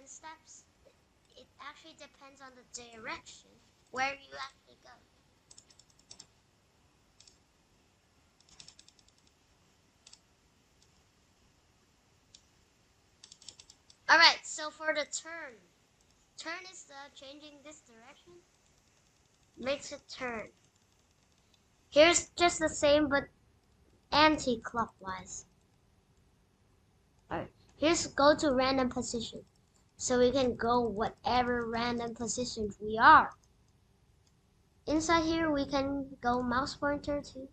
10 steps. It actually depends on the direction where you actually go. Alright, so for the turn is changing this direction. Makes it turn. Here's just the same but anti-clockwise. Alright, here's go to random position. So we can go whatever random position we are. Inside here we can go mouse pointer too.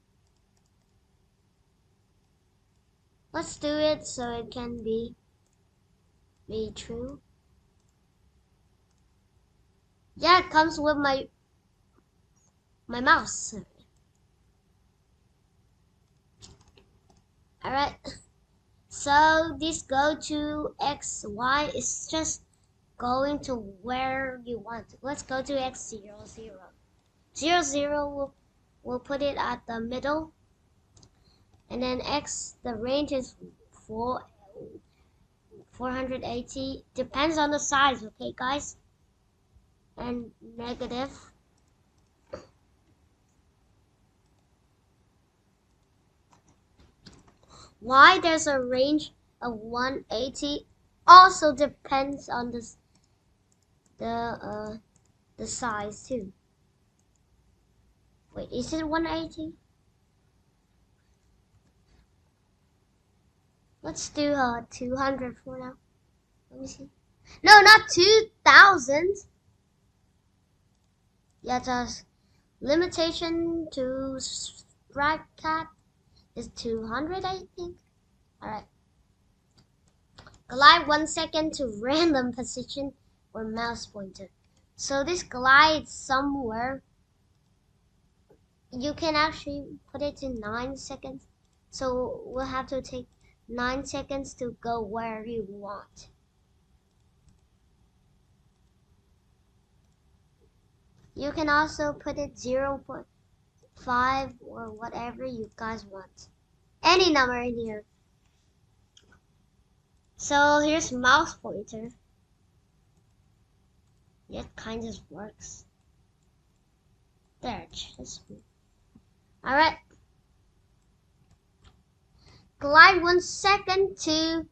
Let's do it so it can be true. Yeah, it comes with my mouse. Alright. So this go to X, Y is just going to where you want. Let's go to X 0, 0. 0, 0 we'll put it at the middle. And then X, the range is 480. Depends on the size, okay guys? And negative. Y, there's a range of 180. Also depends on the size too. Wait, is it 180? Let's do 200 for now. Let me see. No, not 2,000. Yeah, just limitation to Sprite Cat is 200, I think. Alright. Glide 1 second to random position or mouse pointer. So this glide somewhere. You can actually put it in 9 seconds. So we'll have to take 9 seconds to go where you want. You can also put it 0.5 or whatever you guys want. Any number in here. So here's mouse pointer. It kind of works. There, just alright. Glide 1 second to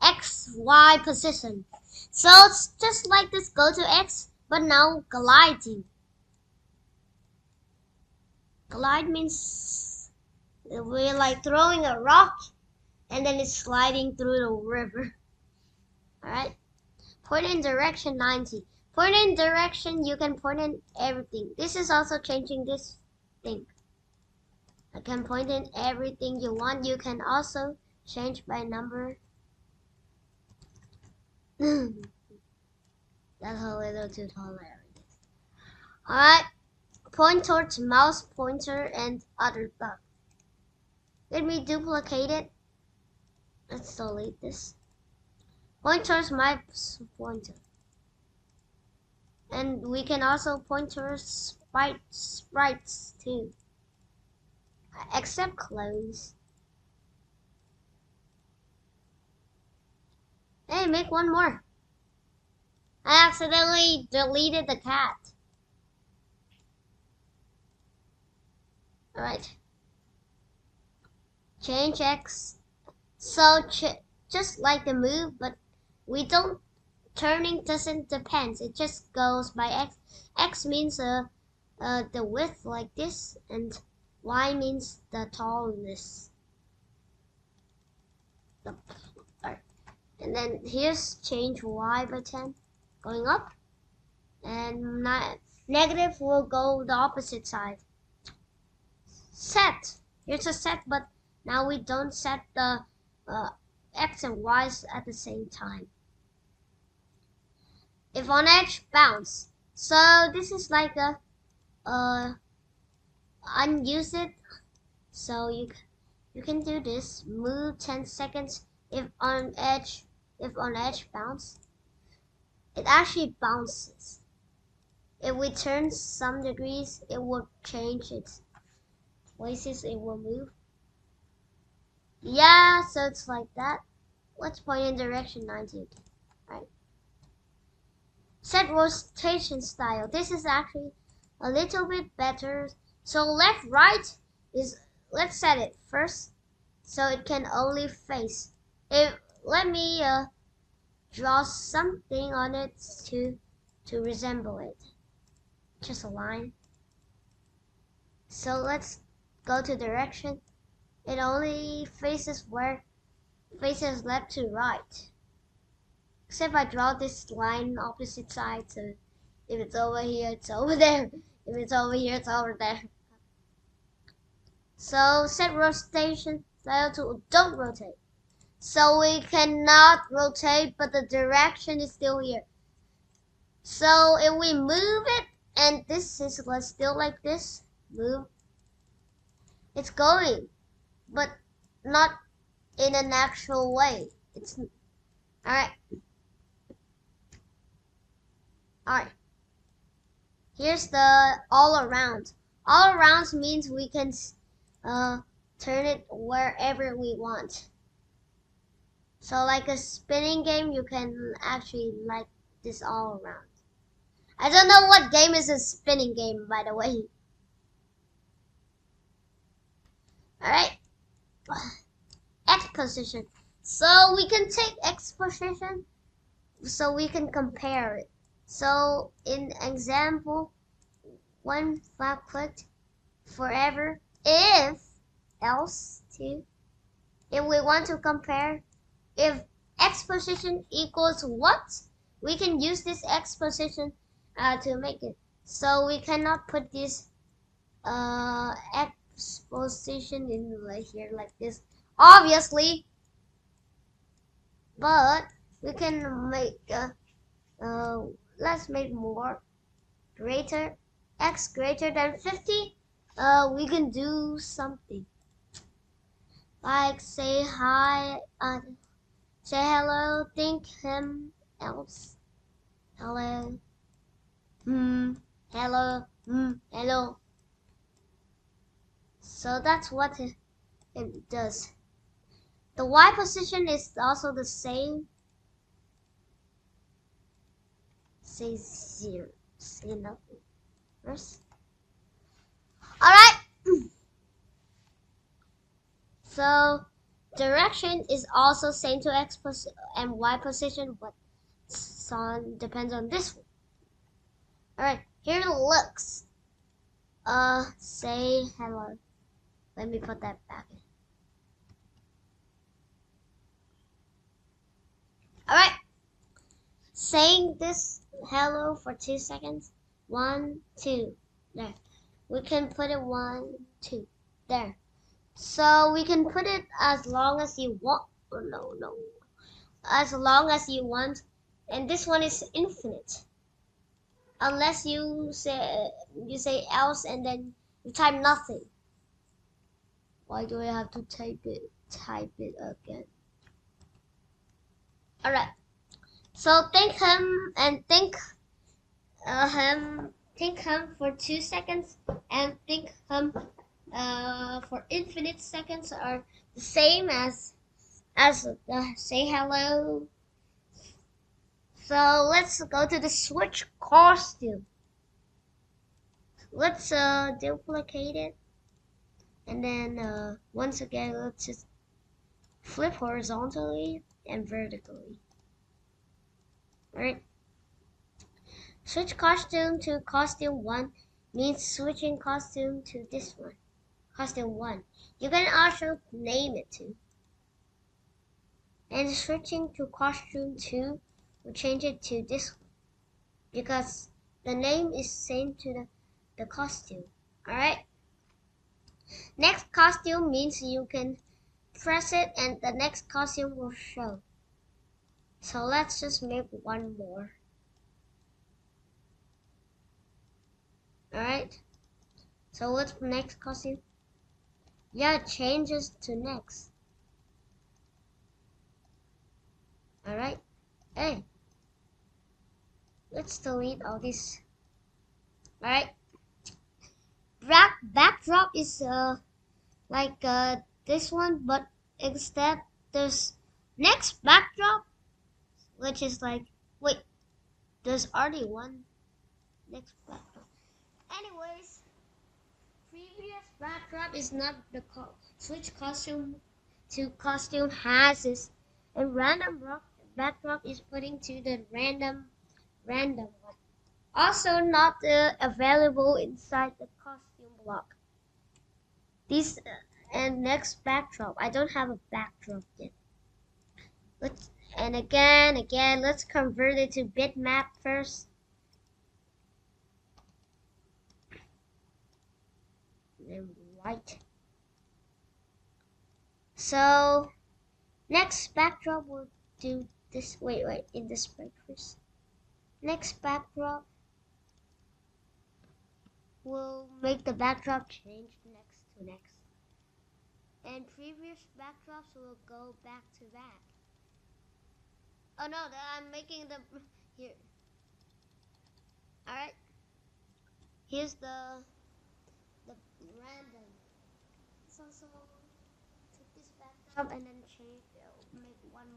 X, Y position. So it's just like this go to X, but now gliding. Glide means we're like throwing a rock and then it's sliding through the river. Alright. Point in direction 90. Point in direction, you can point in everything. This is also changing this thing. I can point in everything you want. You can also change by number. That's a little too hilarious. Alright. Point towards mouse pointer and other stuff. Let me duplicate it. Let's delete this. Point towards mouse pointer. And we can also point towards sprites too. Except clothes. Hey, make one more. I accidentally deleted the cat. Alright. Change X. So just like the move, but we don't. Turning doesn't depend. It just goes by X. X means the width like this, and Y means the tallness. Alright. And then here's change Y by 10, going up, and negative will go the opposite side. Set. Here's a set, but now we don't set the X and Y's at the same time. If on edge, bounce. So this is like a unused it. So you can do this. Move 10 seconds. If on edge, bounce. It actually bounces. If we turn some degrees, it will change its places. It will move. Yeah, so it's like that. Let's point in direction 90. Right. Set rotation style. This is actually a little bit better. So left, right is, let's set it first so it can only face. Let me draw something on it to resemble it. Just a line. So let's go to direction. It only faces left to right. Except I draw this line opposite side, so if it's over here, it's over there. If it's over here, it's over there. So set rotation style to don't rotate. So we cannot rotate, but the direction is still here. So if we move it, and this is still like this, move, it's going, but not in an actual way. It's alright. Alright. Here's the all around. All around means we can turn it wherever we want. So like a spinning game, you can actually like this all around. I don't know what game is a spinning game, by the way. Alright. X position. So we can take X position so we can compare it. So in example, one flat clicked forever, if else two. If we want to compare, if X position equals what, we can use this X position to make it. So we cannot put this X position in right here like this, obviously, but we can make let's make more greater, X greater than 50. We can do something like say hi, say hello, think him else, hello, hello, hello. So that's what it does. The Y position is also the same. Say 0. Say nothing. First. Alright. So direction is also same to X and Y position, but depends on this one. Alright, here it looks. Say hello. Let me put that back in. Alright. Saying this hello for 2 seconds. 1, 2. There. We can put it 1, 2. There. So we can put it as long as you want. Oh, no. As long as you want. And this one is infinite. Unless you say else and then you type nothing. Why do I have to type it again? Alright. So think him and think him for 2 seconds and think him for infinite seconds are the same as say hello. So let's go to the switch costume. Let's duplicate it, and then once again let's just flip horizontally and vertically. Alright. Switch costume to costume 1 means switching costume to this one. Costume 1. You can also name it too. And switching to costume 2 will change it to this one, because the name is same to the costume. Alright. Next costume means you can press it and the next costume will show. So let's just make one more. Alright. So what's the next costume? Yeah, it changes to next. Alright. Hey. Let's delete all this. Alright. Backdrop is like this one, but instead there's next backdrop, which is like, wait, There's already one next backdrop. Anyways, previous backdrop is not the switch costume to costume has, and random backdrop is putting to the random one. Also not available inside the costume block. This and next backdrop. I don't have a backdrop yet. Again, let's convert it to bitmap first. And white. So next backdrop will do this. Wait, in this break first. Next backdrop will make the backdrop change next to next. And previous backdrops will go back to back. Oh no, I'm making the here. Alright. Here's the random. So take this backdrop and then change make one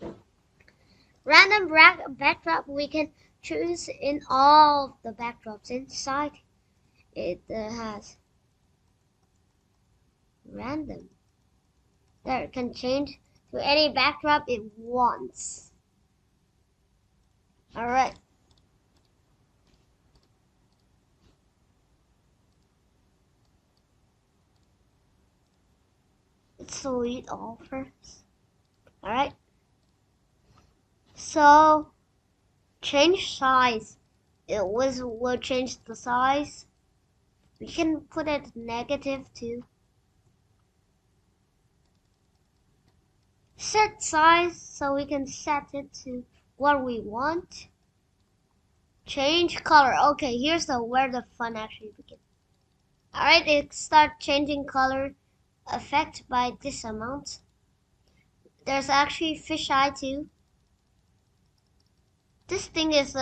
more. Random backdrop we can choose in all the backdrops inside. It has random. There can change to any backdrop it wants. Alright. Let's delete all first. Alright. So change size. We'll change the size. We can put it -2. Set size, so we can set it to what we want. Change color. Okay, here's where the fun actually begins. Alright, it start changing color effect by this amount. There's actually fisheye too. This thing is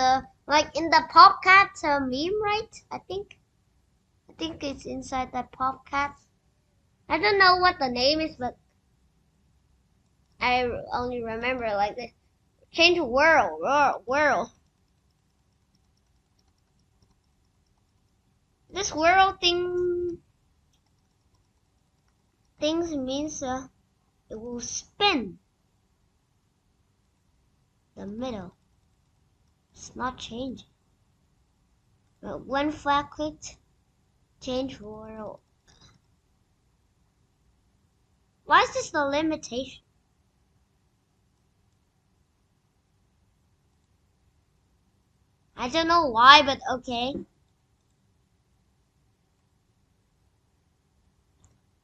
like in the PopCat meme, right? I think it's inside that PopCat. I don't know what the name is, but I only remember like this. Change world. This world things means it will spin the middle. It's not changing. But when flat clicked, change world. Why is this the limitation? I don't know why, but okay.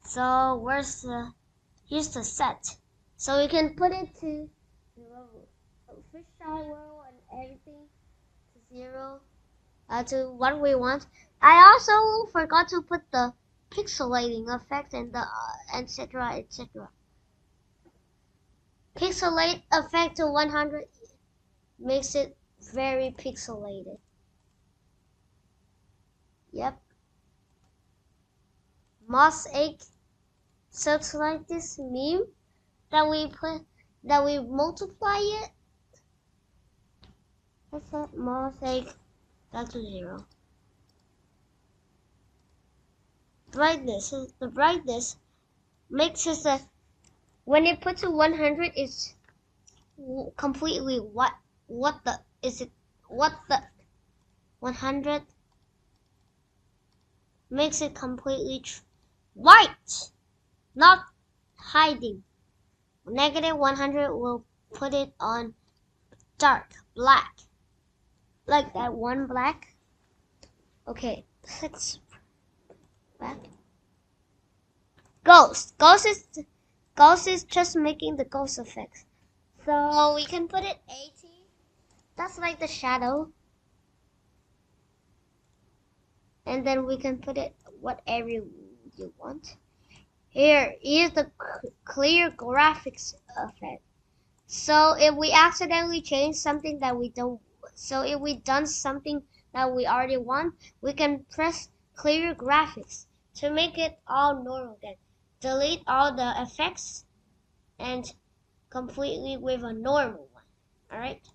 So here's the set. So we can put it to 0. So fisheye world and everything to 0. To what we want. I also forgot to put the pixelating effect and the etc. Pixelate effect to 100 makes it very pixelated. Yep. Mosaic. So it's like this meme that we multiply it. Let's set mosaic back to 0. Brightness. The brightness makes it that when it puts to 100, it's completely what the 100 makes it completely white, not hiding. -100 will put it on dark black, like that one black. Okay, 6 back. Ghost is just making the ghost effects. So we can put it 80. That's like the shadow. And then we can put it whatever you want. Here's the clear graphics effect. So if we accidentally change something that we don't, so if we done something that we already want, we can press clear graphics to make it all normal again. Delete all the effects and completely with a normal one. Alright?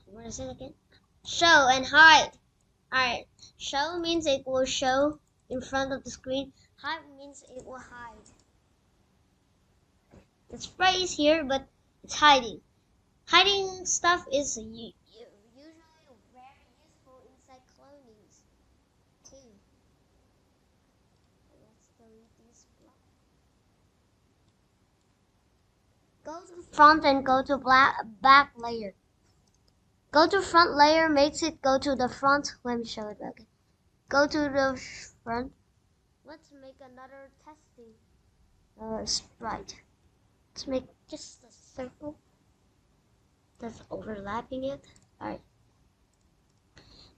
What is it again? Show and hide. Alright. Show means it will show in front of the screen. Hide means it will hide. The spray is here, but it's hiding. Hiding stuff is usually very useful inside clonings too. Let's delete this block. Go to front and go to back layer. Go to front layer makes it go to the front. Let me show it. Okay. Go to the front. Let's make another testing sprite. Let's make just a circle that's overlapping it. Alright.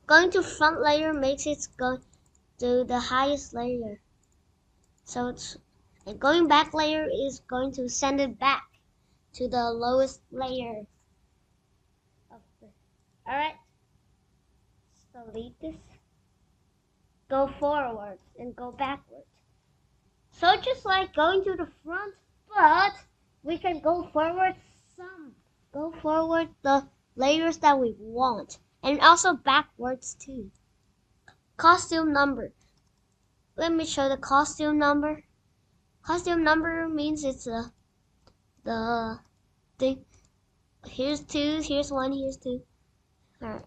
Going to front layer makes it go to the highest layer. So it's and going back layer is going to send it back to the lowest layer. Alright. Delete this. Go forward and go backwards. So just like going to the front, but we can go forward some. Go forward the layers that we want. And also backwards too. Costume number. Let me show the costume number. Costume number means it's the thing. Here's 2, here's 1, here's 2. Alright.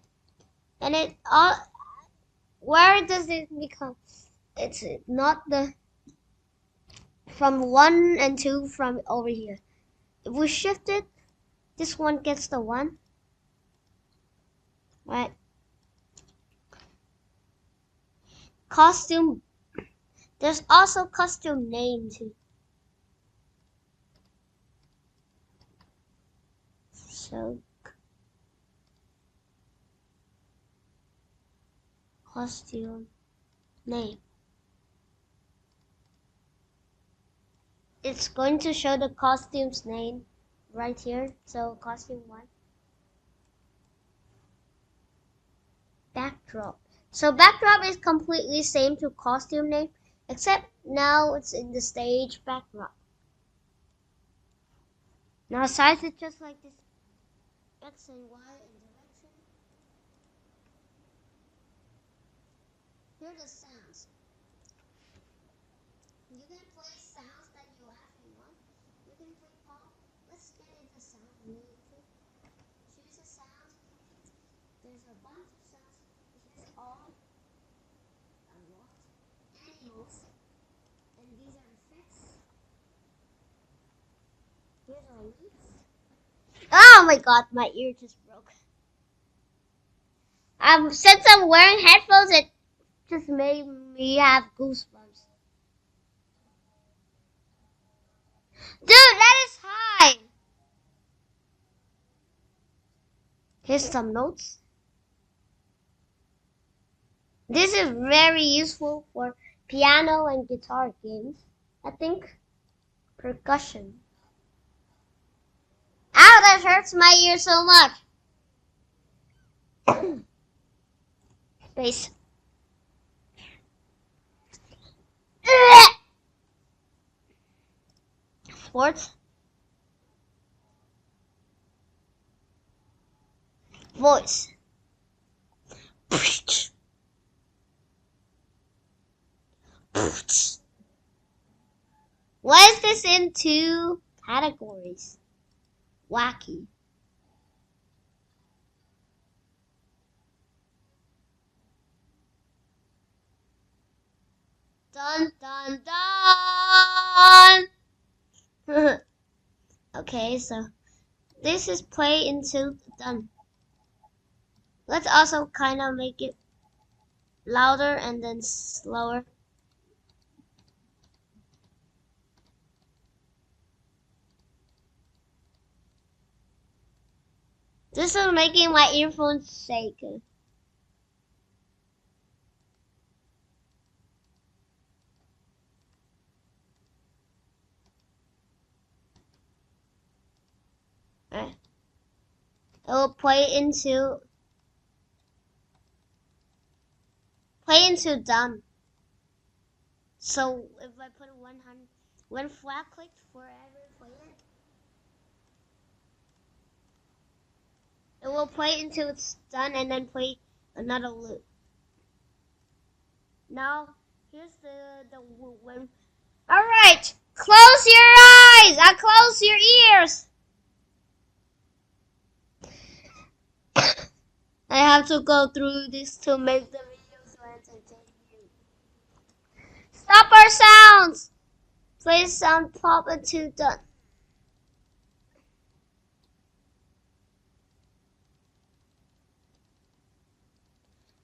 And it all where does it become? It's not the from 1 and 2 from over here. If we shift it, this one gets the 1. Right. Costume. There's also costume name too. So costume name. It's going to show the costume's name right here. So costume 1. Backdrop. So backdrop is completely same to costume name, except now it's in the stage backdrop. Now size it just like this. X and Y in direction. Here are the sounds. You can play sounds that you actually want. You can play pop. Let's get into sound music. Choose a sound. There's a bunch of sounds. Here's all. A lot. Animals. And these are effects. Here's our leaves. Oh my god, my ear just broke. Since I'm wearing headphones, it just made me have goosebumps. Dude, that is high. Here's some notes. This is very useful for piano and guitar games. I think percussion. Ow, that hurts my ear so much. Space. Sports. Voice. Why is this in 2 categories? Wacky. Dun dun dun. Okay, so this is play into done. Let's also kind of make it louder and then slower. This is making my earphones shake. It will play into done. So if I put 100, When flag clicked forever play it will play until it's done and then play another loop. Now here's the when. All right, close your eyes. I close your ears. I have to go through this to make the video so entertaining you. Stop our sounds. Play sound pop until done.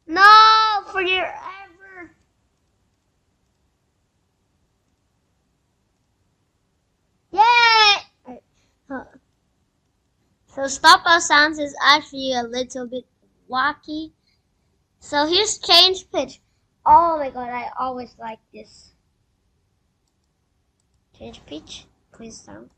No, for your ever. Yay! So stop our sounds is actually a little bit wacky. So here's change pitch. Oh my god, I always like this. Change pitch, please sound.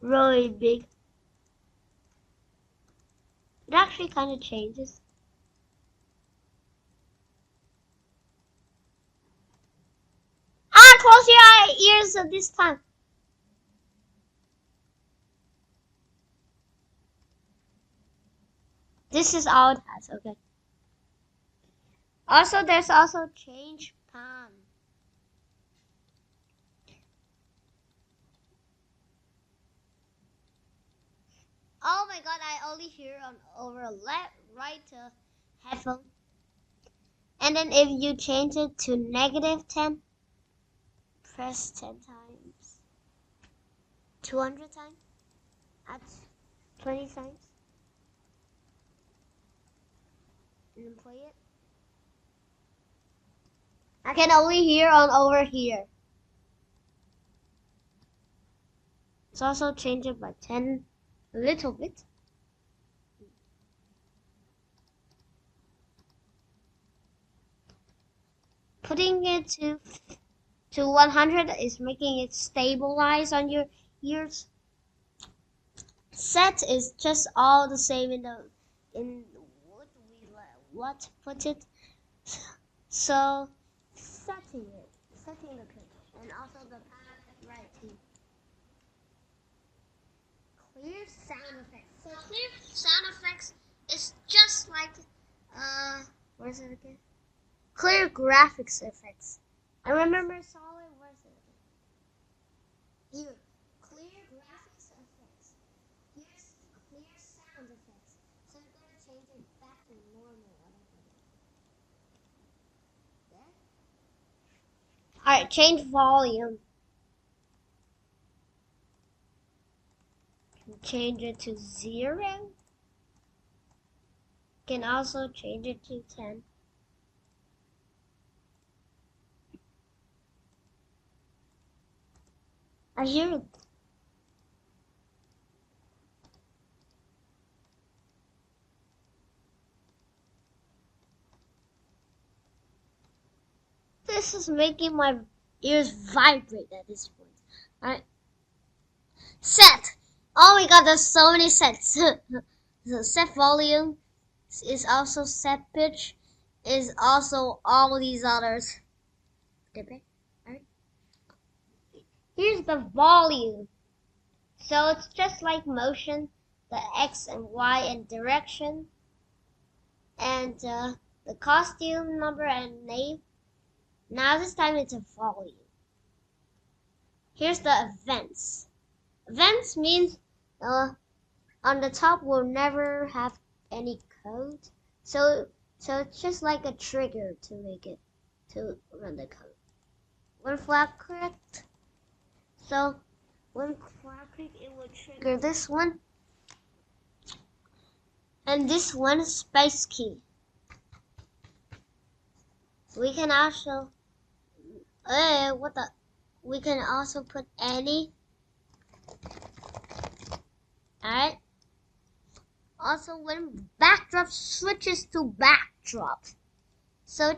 Really big. It actually kind of changes. Close your ears this time. This is all it has, okay. Also, there's also change pan. Oh my god, I only hear on over left, right to headphone. And then if you change it to -10, press 10 times. 200 times. That's 20 times. And then play it. I can only hear on over here. Let's also change it by 10 a little bit. Putting it to 100 is making it stabilize on your ears. Set is just all the same in what put it. So setting the pitch and also the path right here. Clear sound effects. So clear sound effects is just like where's it again? Clear graphics effects. I remember solid. Where's it again? Here. Clear graphics effects. Here's clear sound effects. So I'm gonna change it back to normal. There. Alright, change volume. Change it to 0. Can also change it to 10. I hear it. This is making my ears vibrate at this point. Alright. Set. Oh my god, there's so many sets. So set volume is also set pitch, is also all these others. Alright. Here's the volume. So it's just like motion, the X and Y and direction, and the costume number and name. Now this time it's a volume. Here's the events. Events means on the top we'll never have any code. So it's just like a trigger to make it to run the code. When flag clicked, so when flag clicked it will trigger this one. And this one is space key. We can also we can also put any. Alright. Also when backdrop switches to backdrop. So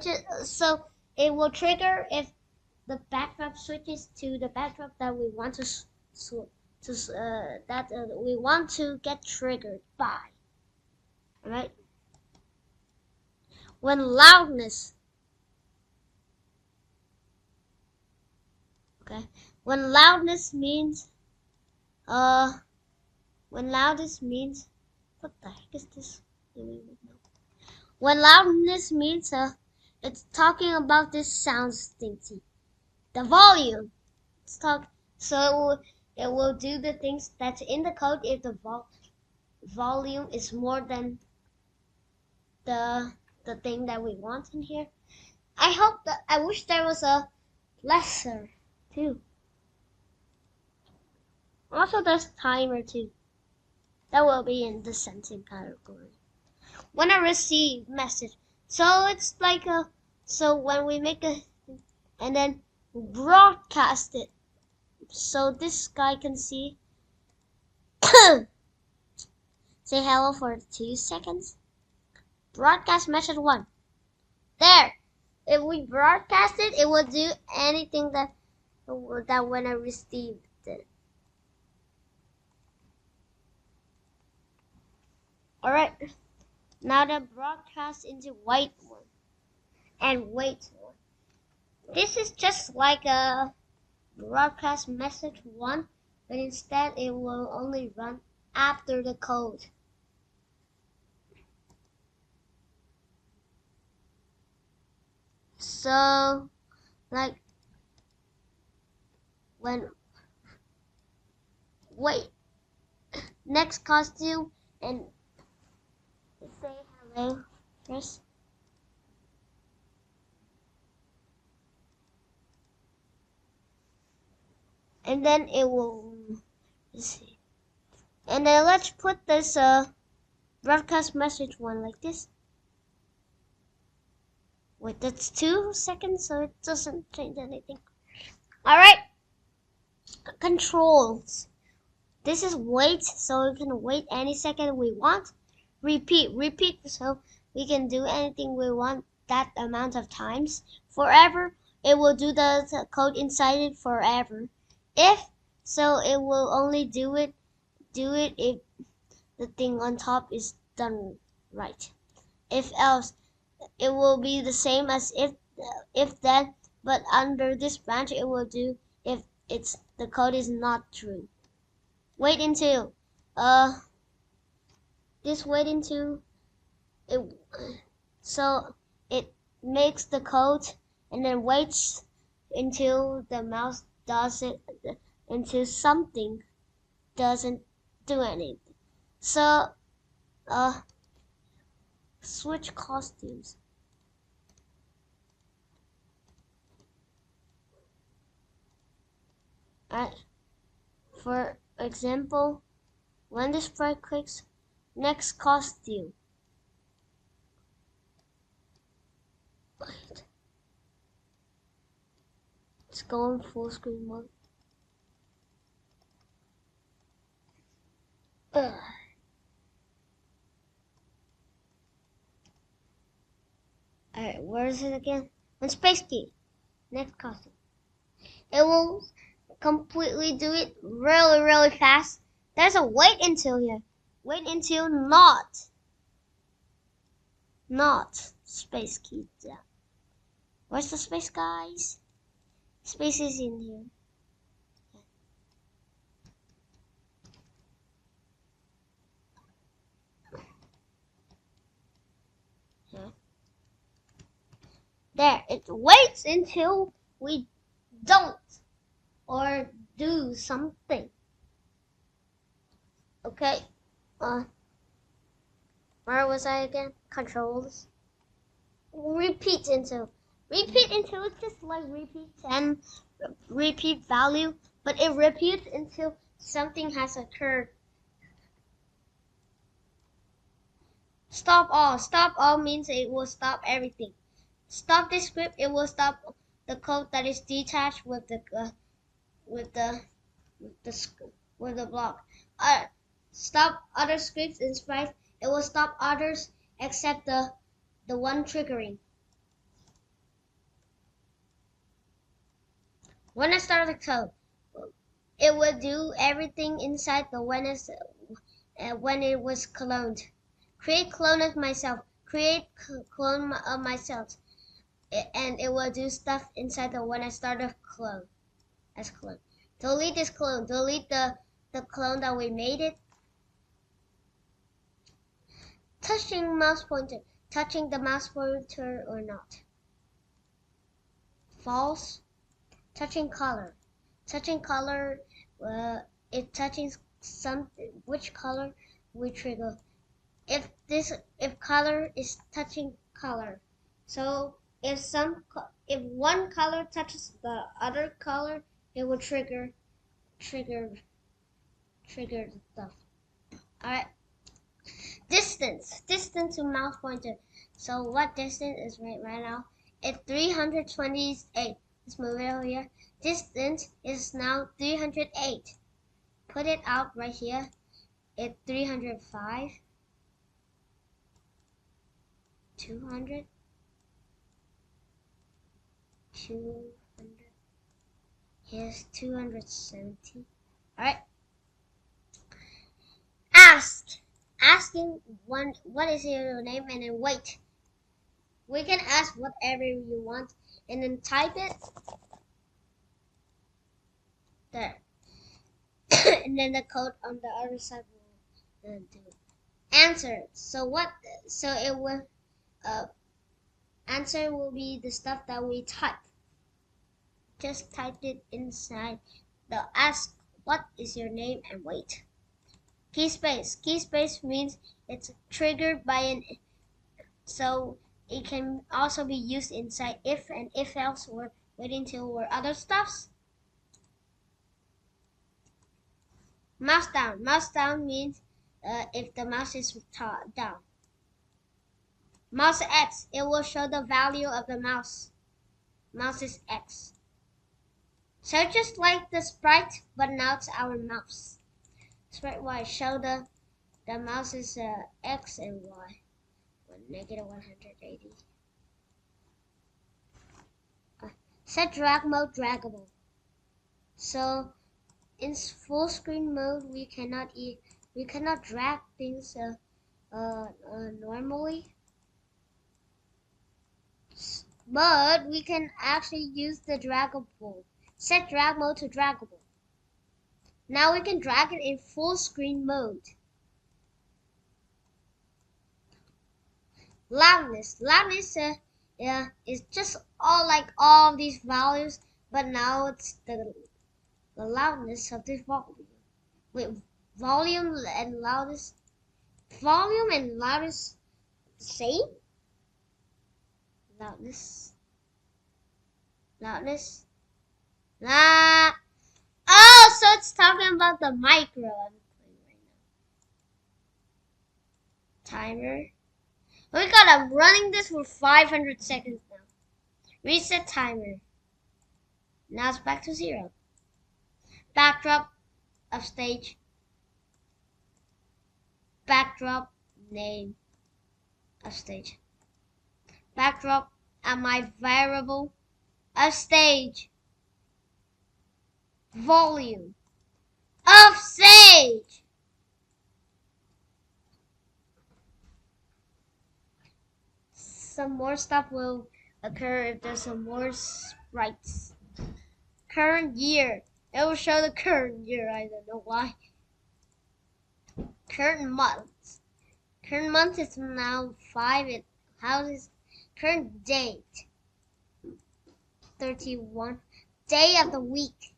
it will trigger if the backdrop switches to the backdrop that we want we want to get triggered by. Alright. When loudness, okay, when loudness means, when loudness means, what the heck is this? When loudness means, it's talking about this sounds thingy. The volume. It's talk. So it will do the things that's in the code if the volume is more than the thing that we want in here. I wish there was a lesser too. Also, there's timer too. That will be in the sentence category. When I receive message, so it's like a, so when we make a, and then broadcast it, so this guy can see. Say hello for 2 seconds. Broadcast message 1. There. If we broadcast it, it will do anything that when I received it. Alright. Now the broadcast into white one and wait one. This is just like a broadcast message 1, but instead it will only run after the code. So, like, when, wait, next costume, and say hello first. And then it will, let's see. And then let's put this broadcast message 1 like this. Wait, that's 2 seconds, so it doesn't change anything. Alright. Controls. This is wait, so we can wait any second we want. Repeat, so we can do anything we want that amount of times. Forever, it will do the code inside it forever. If, so it will only do it if the thing on top is done right. If else, it will be the same as if then, but under this branch it will do if the code is not true. Wait until this wait until it, so it makes the code and then waits until the mouse does it, until something doesn't do anything. So switch costumes. Alright. For example, when the sprite clicks next costume. Wait. Let's go in full screen mode. Alright, where is it again? On space key. Next costume. It will completely do it really fast. There's a wait until here. Wait until not space key down. Where's the space, guys? Space is in here. There, it waits until we don't or do something. Okay, where was I again? Controls. Repeat until it's just like repeat 10, repeat value, but it repeats until something has occurred. Stop all means it will stop everything. Stop this script, it will stop the code that is detached with the block. Stop other scripts in Sprite. It will stop others except the one triggering. When I start the code, it will do everything inside the when it was cloned. Create clone of myself. create clone of myself, and it will do stuff inside the when I start a clone as clone. Delete this clone. Delete the clone that we made it. Touching mouse pointer. Touching the mouse pointer or not. False. Touching color. Touching color. If touching which color we trigger. If color is touching color. So if one color touches the other color, it will trigger the stuff. Alright. Distance to mouse pointer. So what distance is right now? It's 328. Let's move it over here. Distance is now 308. Put it out right here. It's 305. 200. 200. Here's 270. Alright. Asking what is your name and then wait. We can ask whatever you want and then type it there. And then the code on the other side will do it. Answer. So it will answer will be the stuff that we type. Just type it inside the ask what is your name and wait. Key space. Key space means it's triggered by an, so it can also be used inside if and if else or wait until or other stuffs. Mouse down. Mouse down means if the mouse is down. Mouse X. It will show the value of the mouse. Mouse is X. So just like the sprite, but now it's our mouse. Sprite Y. Show the mouse is X and Y. Negative 180. Set drag mode draggable. So in full screen mode, we cannot drag things normally, but we can actually use the draggable. Set drag mode to draggable. Now we can drag it in full screen mode. Loudness is just all of these values, but now it's the loudness of this volume. Wait, volume and loudness same? Loudness. Oh, so it's talking about the micro I'm playing right now. Timer. Oh my god, I'm running this for 500 seconds now. Reset timer. Now it's back to 0. Backdrop of stage. Backdrop name of stage. Backdrop and my variable of stage. Volume of stage. Some more stuff will occur if there's some more sprites. Current year. It will show the current year. I don't know why. Current month. Current month is now 5. It houses current date. 31. Day of the week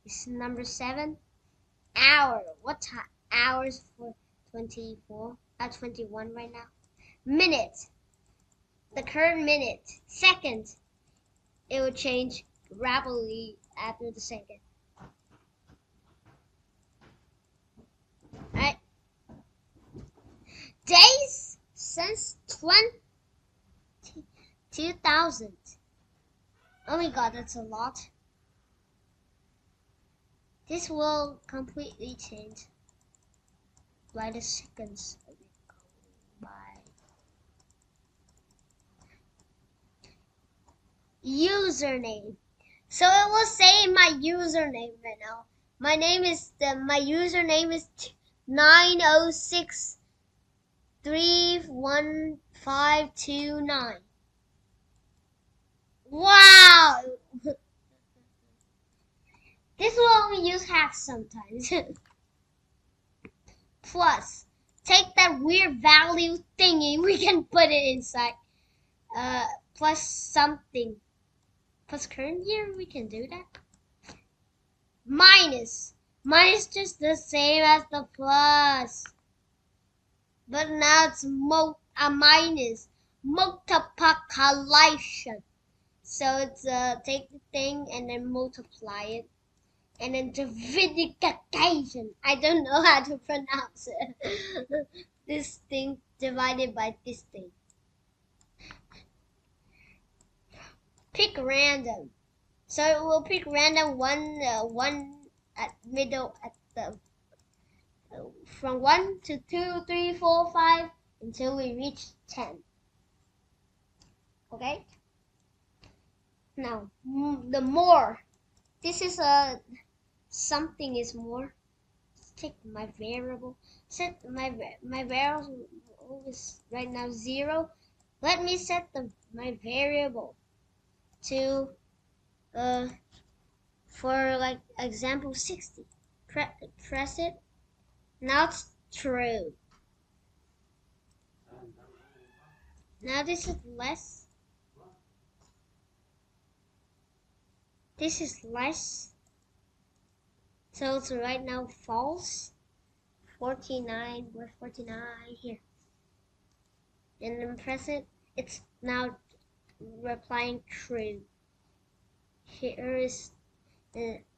is number 7. Hour. What time? Hours for 24. 21 right now. Minute. The current minute. Second. It will change rapidly after the second. Alright. Days since 2000. Oh my god, that's a lot. This will completely change by the seconds of it going by. Username. So it will say my username right now. My username is 906 31529. Wow! This is what we use hacks sometimes. Plus, take that weird value thingy, we can put it inside. Plus something. Plus current year, we can do that. Minus. Minus just the same as the plus. But now it's a minus. Multiplication. So it's take the thing and then multiply it. And then dividication. I don't know how to pronounce it. This thing divided by this thing. Pick random. So we'll pick random one at middle at the from 1 to 2, 3, 4, 5 until we reach 10. Okay. Now the more. This is something is more. Let's take my variable. Set my variable is right now 0. Let me set my variable to for like example 60. Press it. Now it's true. Now this is less. This is less. So it's right now false. 49. Where's 49? Here. And then press it. It's now replying true. Here is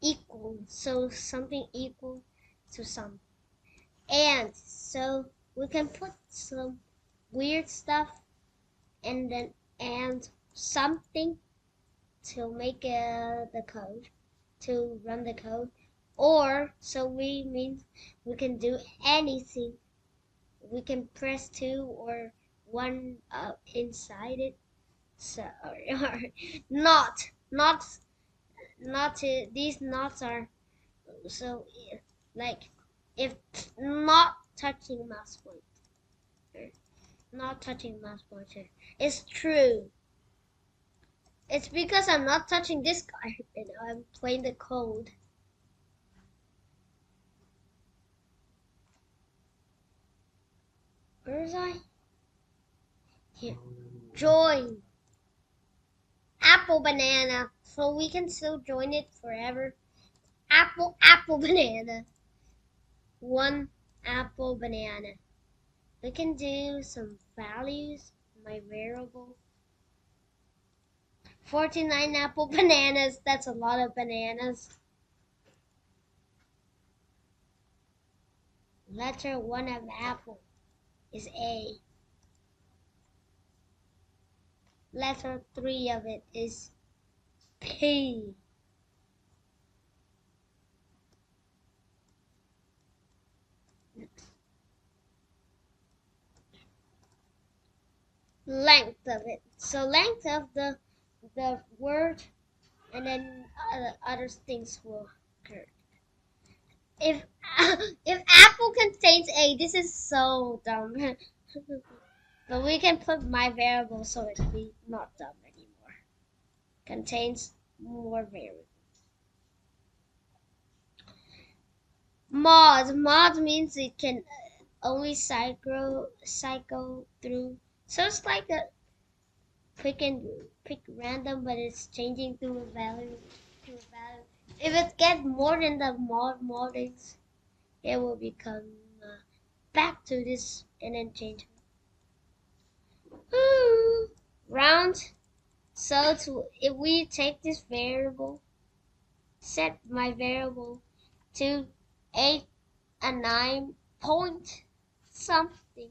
equal. So something equal to something. And so we can put some weird stuff and then and something to make the code, to run the code. Or so we can do anything. We can press 2 or 1 inside it. So or these knots are so like if not touching mouse pointer, not touching mouse pointer. It's true. It's because I'm not touching this guy and I'm playing the code. Where was I? Here. Join. Apple banana. So we can still join it forever. Apple banana. 1 apple banana. We can do some values. My variable. 49 apple bananas. That's a lot of bananas. Letter 1 of apple is A. Letter 3 of it is P. Length of it. So length of the word, and then other things will occur. If apple contains A, this is so dumb. But we can put my variable so it'll be not dumb anymore. Contains more variables. Mod means it can only cycle through. So it's like a pick random, but it's changing through a value. If it gets more than the moddings, it will become back to this and then change. Round. So if we take this variable, set my variable to 8 and 9 point something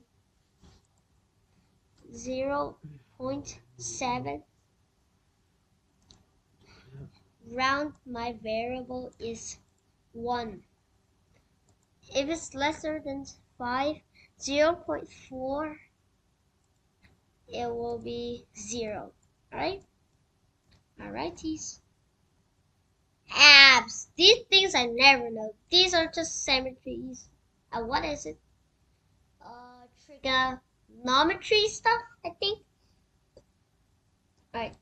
0.7. Round my variable is 1. If it's lesser than 5, 0.4, it will be 0. Alright? Alrighties. Abs. These things I never know. These are just symmetries. What is it? trigonometry stuff, I think. Alright.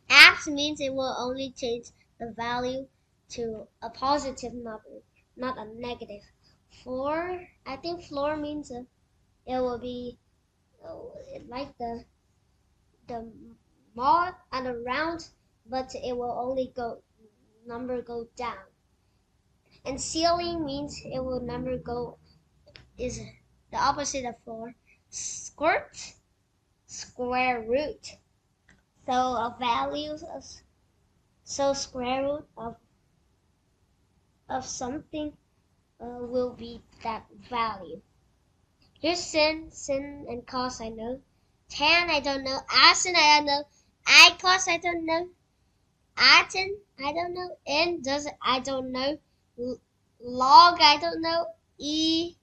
Abs means it will only change the value to a positive number, not a negative. Floor, I think floor means it will be like the mod and around, but it will only go down. And ceiling means it will number go is the opposite of floor. Squirt, square root. So a value of square root of something will be that value. Here's sin and cos I know. Tan I don't know. Asin I don't know. I cos I don't know. Atin I don't know. In does I don't know. Log I don't know. E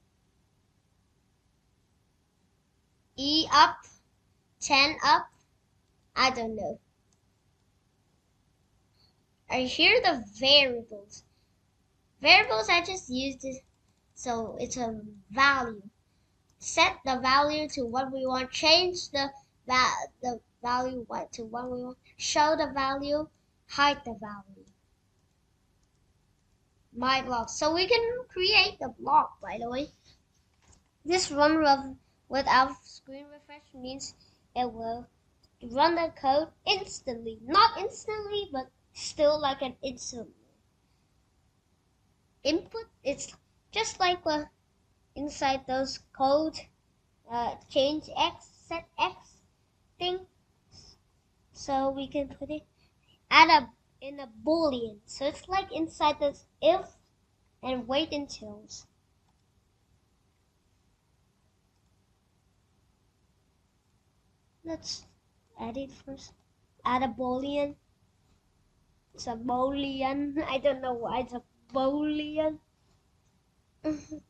up. 10 up. I don't know. Here are the variables. Variables I just used it, so it's a value. Set the value to what we want. Change the value to what we want. Show the value. Hide the value. My block. So we can create the block, by the way. This run without screen refresh means it will run the code instantly. Not instantly, but still like an instant input. It's just like inside those code change x, set x thing. So we can put it in a boolean. So it's like inside this if and wait until. Let's add it first. Add a boolean. It's a boolean. I don't know why it's a boolean. the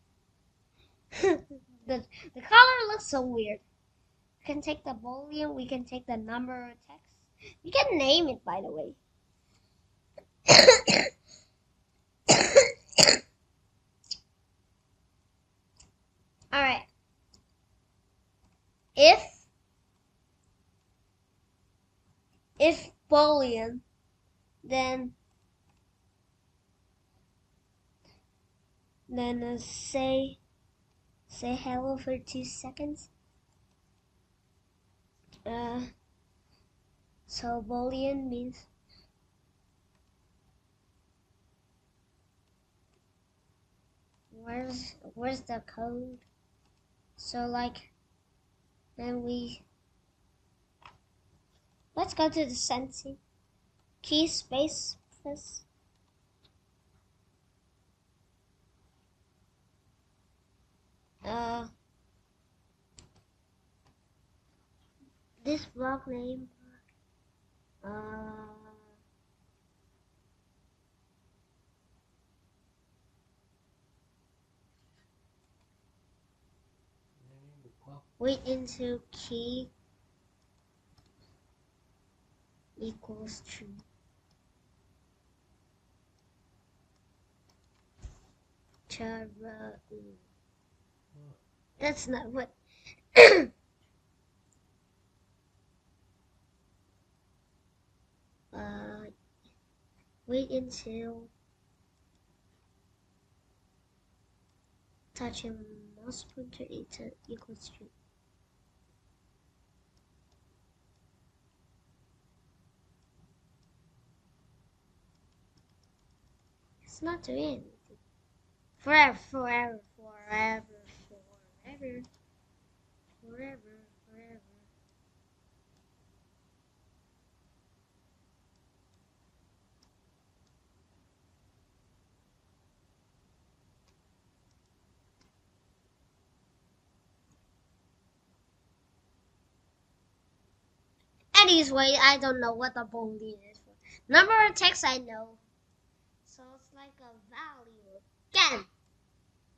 color looks so weird. We can take the boolean. We can take the number or text. You can name it, by the way. All right. If boolean, then say hello for 2 seconds. So boolean means where's the code? So like then let's go to the sensing key space plus this block name wait into key equals true. That's not what. Wait until touching mouse pointer equals true. It's not doing anything. Forever, forever, forever, forever, forever, forever. Anyway, I don't know what the boolean is for. Number of text I know. So it's like a value. Again,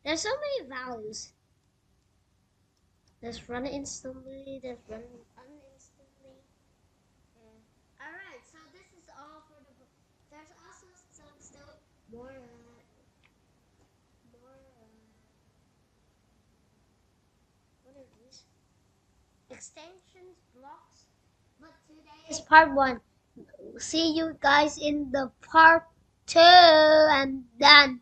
there's so many values. There's run instantly, there's run uninstantly. Alright, so this is all for the book. There's also some still more what extensions, blocks. But today is part 1. See you guys in the part 2 and then